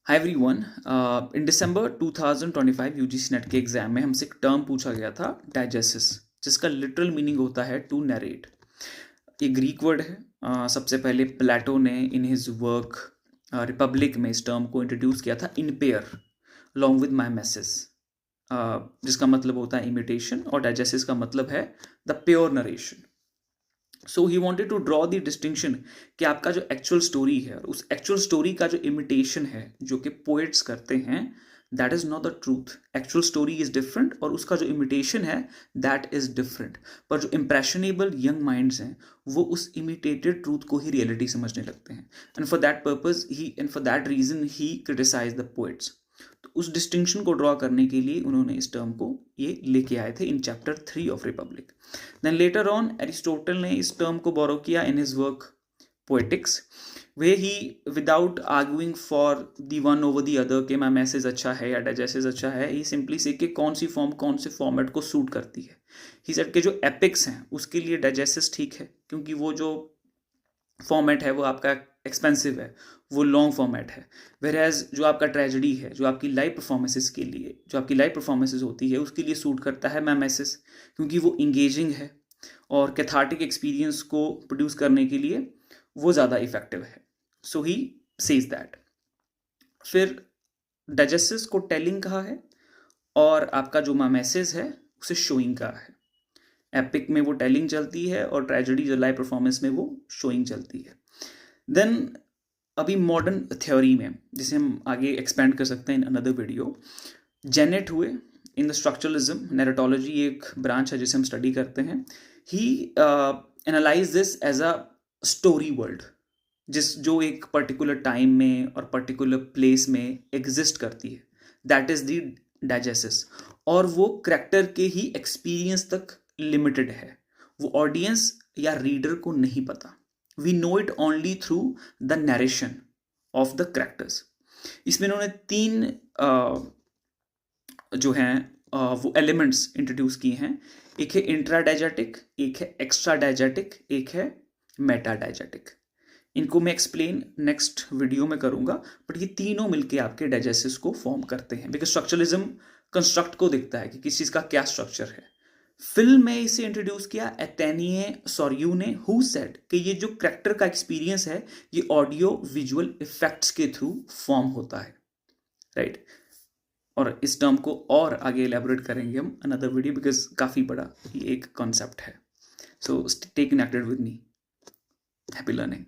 हाय everyone. इन दिसंबर 2025 UGC NET के एग्जाम में हमसे एक टर्म पूछा गया था डाइजेसिस, जिसका लिटरल मीनिंग होता है टू नरेट। ये ग्रीक वर्ड है। सबसे पहले प्लेटो ने इन हिज वर्क रिपब्लिक में इस टर्म को इंट्रोड्यूस किया था in pair along with my message, जिसका मतलब होता है इमिटेशन, और डाइजेसिस का मतलब है the pure narration. So he wanted to draw the distinction कि आपका जो एक्चुअल स्टोरी है, उस एक्चुअल स्टोरी का जो इमिटेशन है जो कि पोएट्स करते हैं, that is not the truth. Actual story is different और उसका जो इमिटेशन है दैट इज डिफरेंट। पर जो इम्प्रेशनेबल यंग माइंड्स हैं वो उस इमिटेटेड ट्रूथ को ही रियलिटी समझने लगते हैं, and for that purpose he and for that reason he criticize the poets. तो उस डिस्टिंक्शन को ड्रॉ करने के लिए उन्होंने इस टर्म को ये लेके आए थे in chapter 3 of Republic. Then later on Aristotle ने इस टर्म को बोरो किया in his work Poetics, way he without arguing for the one over the other कि मैं मैसेज अच्छा है या डाइजेसिस अच्छा है, ही सिंपली से कि कौन सी फॉर्म कौन से फॉर्मेट को सूट करती है। ही सेड के जो एपिक्स हैं उसके लिए डाइजेसिस ठीक है, क्योंकि वो जो फॉर्मेट है वो आपका एक्सपेंसिव है, वो लॉन्ग फॉर्मेट है। वेरएज जो आपका ट्रेजेडी है, जो आपकी लाइव परफॉर्मेंसेस के लिए, जो आपकी लाइव परफॉर्मेंसेस होती है, उसके लिए सूट करता है मैमेसिस, क्योंकि वो इंगेजिंग है और कैथार्टिक एक्सपीरियंस को प्रोड्यूस करने के लिए वो ज़्यादा इफेक्टिव है। सो ही सेज दैट। फिर डाइजेसिस को टेलिंग कहा है और आपका जो मैमेसिस है उसे शोइंग कहा है। एपिक में वो टेलिंग चलती है और ट्रेजेडी जो लाइव परफॉर्मेंस में वो शोइंग चलती है। देन अभी मॉडर्न थ्योरी में, जिसे हम आगे एक्सपेंड कर सकते हैं इन अनदर वीडियो, जेनेट हुए इन द स्ट्रक्चरलिज्म नैरेटोलॉजी एक ब्रांच है जिसे हम स्टडी करते हैं। He analyse this as a story world, जो एक पर्टिकुलर टाइम में और पर्टिकुलर प्लेस में एग्जिस्ट करती है, दैट इज द डाइजेसिस। और वो करेक्टर के ही एक्सपीरियंस तक लिमिटेड है, वो ऑडियंस या रीडर को नहीं पता। We know it only through the narration of the characters. इसमें इन्होंने 3 जो हैं वो एलिमेंट्स इंट्रोड्यूस किए हैं। एक है इंट्राडाइजेटिक, एक है एक्स्ट्रा डाइजेटिक, एक है मेटा डाइजेटिक। इनको मैं एक्सप्लेन नेक्स्ट वीडियो में करूंगा, बट ये तीनों मिलके आपके डाइजेसिस को फॉर्म करते हैं, बिकॉज स्ट्रक्चरलिज्म कंस्ट्रक्ट को देखता है कि किस चीज़ का क्या स्ट्रक्चर है। फिल्म में इसे इंट्रोड्यूस किया एथेनिए सोरियू ने, हु सेड कि ये जो करेक्टर का एक्सपीरियंस है ये ऑडियो विजुअल इफेक्ट्स के थ्रू फॉर्म होता है, राइट। और इस टर्म को और आगे एलेबोरेट करेंगे हम अनदर वीडियो, बिकॉज काफ़ी बड़ा ये एक कॉन्सेप्ट है। So stay connected with me. Happy learning.